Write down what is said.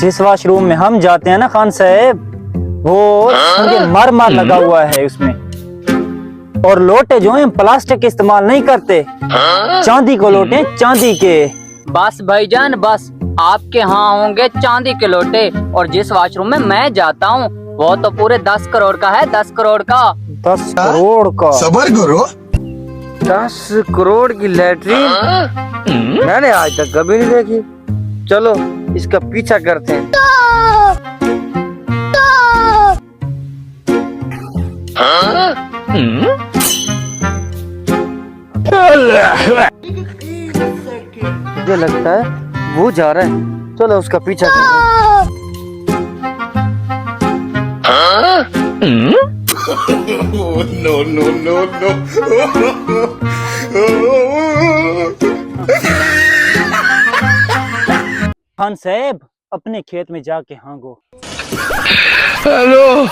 जिस वॉशरूम में हम जाते हैं ना खान साहब, वो मरमर लगा हुआ है उसमें, और लोटे जो हैं प्लास्टिक इस्तेमाल नहीं करते, चांदी को लोटे, चांदी के। बस भाईजान बस, आपके यहाँ होंगे चांदी के लोटे, और जिस वॉशरूम में मैं जाता हूँ वो तो पूरे 10 करोड़ का है, 10 करोड़ का। 10 करोड़ का? सबर करो। 10 करोड़ की लैट्रिन मैंने आज तक कभी नहीं देखी। चलो इसका पीछा करते हैं। मुझे लगता है वो जा रहा है, चलो उसका पीछा करते हैं। No no no no. Khan साहब अपने खेत में जाके हांगो। हेलो।